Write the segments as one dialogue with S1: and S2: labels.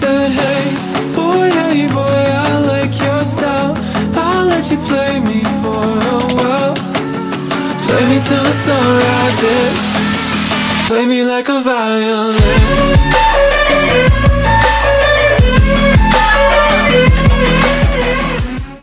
S1: said, hey boy, I like your style. I'll let you play me for a while. Play me till the sun rises. Play me like a violin.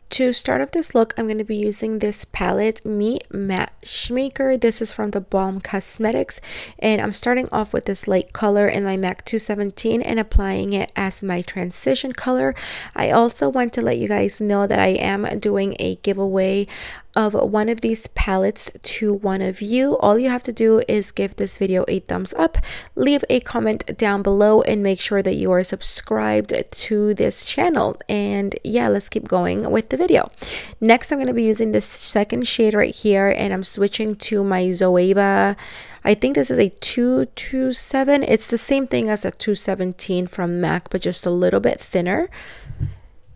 S2: To start off this look, I'm going to be using this palette, Meet Matte Shmaker. This is from the Balm Cosmetics, and I'm starting off with this light color in my MAC 217 and applying it as my transition color. I also want to let you guys know that I am doing a giveaway of one of these palettes to one of you. All you have to do is give this video a thumbs up, leave a comment down below, and make sure that you are subscribed to this channel. And yeah, let's keep going with the video. Next, I'm going to be using this second shade right here, and I'm switching to my Zoeva. I think this is a 227. It's the same thing as a 217 from MAC, but just a little bit thinner.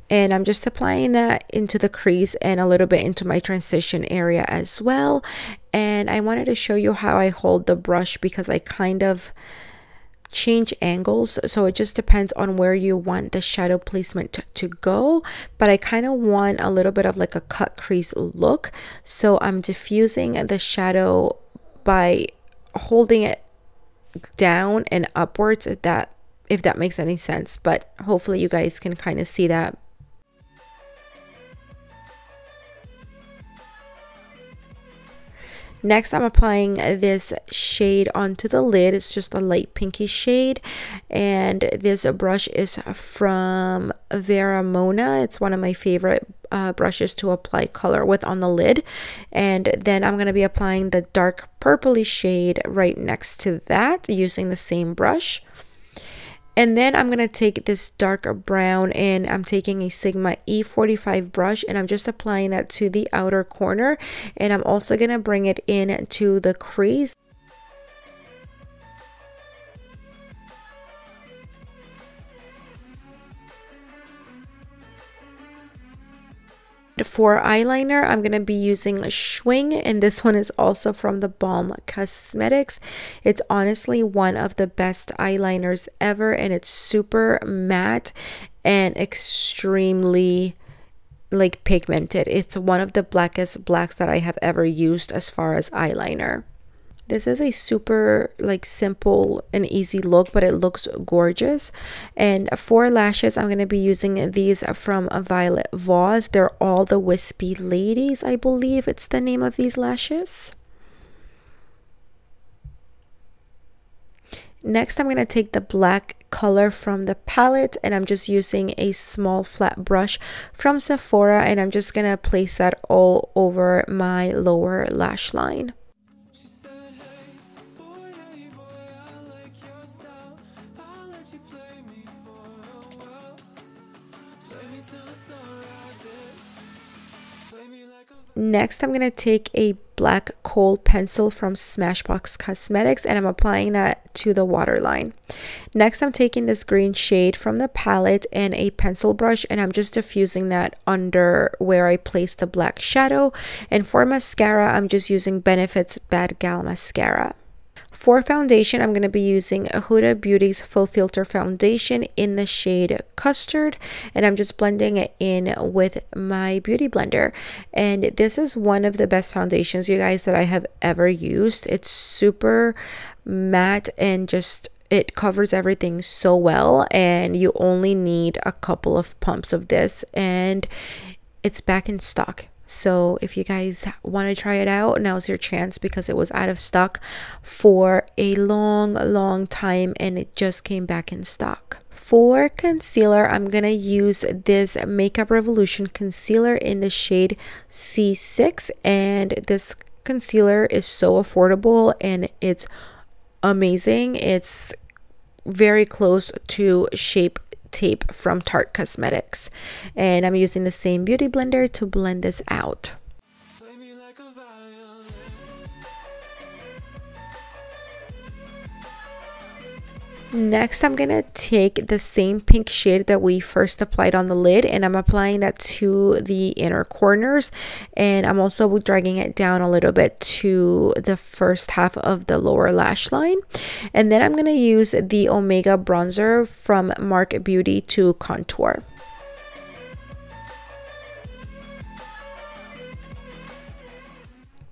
S2: And I'm just applying that into the crease and a little bit into my transition area as well. And I wanted to show you how I hold the brush, because I kind of change angles, so it just depends on where you want the shadow placement to go. But I kind of want a little bit of like a cut crease look, so I'm diffusing the shadow by holding it down and upwards, if that makes any sense. But hopefully you guys can kind of see that. Next, I'm applying this shade onto the lid. It's just a light pinky shade, and this brush is from Veramona. It's one of my favorite brushes to apply color with on the lid. And then I'm going to be applying the dark purpley shade right next to that using the same brush. And then I'm going to take this darker brown, and I'm taking a Sigma E45 brush, and I'm just applying that to the outer corner. And I'm also going to bring it in to the crease. For eyeliner, I'm going to be using a Swing, and this one is also from the Balm Cosmetics. It's honestly one of the best eyeliners ever, and it's super matte and extremely like pigmented. It's one of the blackest blacks that I have ever used as far as eyeliner. This is a super like simple and easy look, but it looks gorgeous. And for lashes, I'm going to be using these from Violet Voss. They're All the Wispy Ladies, I believe it's the name of these lashes. Next, I'm going to take the black color from the palette, and I'm just using a small flat brush from Sephora, and I'm just going to place that all over my lower lash line. Next, I'm going to take a black kohl pencil from Smashbox Cosmetics, and I'm applying that to the waterline. Next, I'm taking this green shade from the palette and a pencil brush, and I'm just diffusing that under where I placed the black shadow. And for mascara, I'm just using Benefit's Bad Gal Mascara. For foundation, I'm going to be using Huda Beauty's Faux Filter Foundation in the shade Custard, and I'm just blending it in with my beauty blender. And this is one of the best foundations, you guys, that I have ever used. It's super matte and just it covers everything so well, and you only need a couple of pumps of this, and it's back in stock. So if you guys want to try it out, now's your chance, because it was out of stock for a long time and it just came back in stock. For concealer, I'm going to use this Makeup Revolution concealer in the shade C6, and this concealer is so affordable and it's amazing. It's very close to Shape Tape from Tarte Cosmetics, and I'm using the same beauty blender to blend this out. Next, I'm gonna take the same pink shade that we first applied on the lid, and I'm applying that to the inner corners, and I'm also dragging it down a little bit to the first half of the lower lash line. And then I'm gonna use the Omega bronzer from Mark Beauty to contour.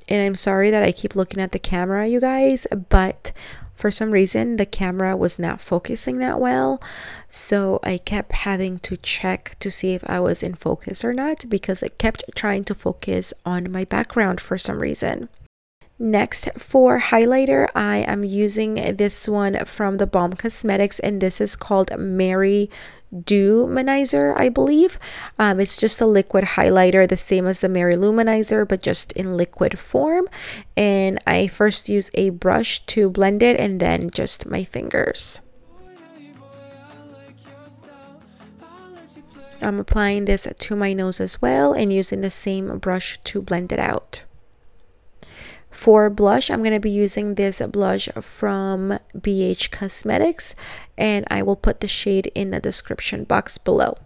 S2: And I'm sorry that I keep looking at the camera, you guys, but for some reason the camera was not focusing that well, so I kept having to check to see if I was in focus or not, because it kept trying to focus on my background for some reason. Next, for highlighter, I am using this one from the Balm Cosmetics, and this is called Mary Luminizer, I believe. It's just a liquid highlighter, the same as the Mary Luminizer, but just in liquid form. And I first use a brush to blend it, and then just my fingers. I'm applying this to my nose as well, and using the same brush to blend it out. For blush, I'm going to be using this blush from BH Cosmetics, and I will put the shade in the description box below.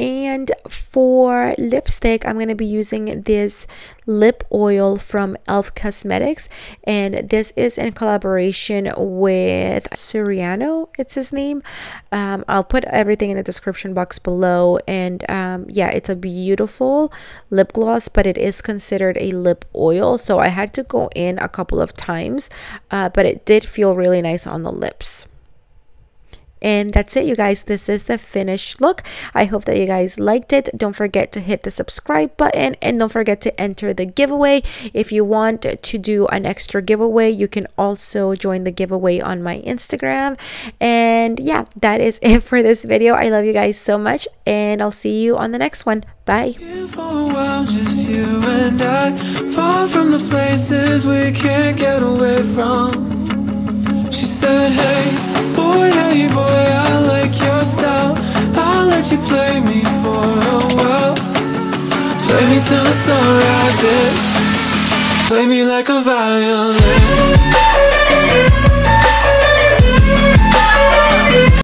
S2: And for lipstick, I'm going to be using this lip oil from e.l.f. Cosmetics, and this is in collaboration with Suriano, it's his name. I'll put everything in the description box below. And yeah, it's a beautiful lip gloss, but it is considered a lip oil, so I had to go in a couple of times, but it did feel really nice on the lips. And that's it, you guys. This is the finished look. I hope that you guys liked it. Don't forget to hit the subscribe button, and don't forget to enter the giveaway. If you want to do an extra giveaway, you can also join the giveaway on my Instagram. And yeah, that is it for this video. I love you guys so much, and I'll see you on the next one. Bye.
S1: For a while, just you and I, far from the places we can't get away from. She said, hey boy, I like your style. I'll let you play me for a while. Play me till the sun rises. Play me like a violin.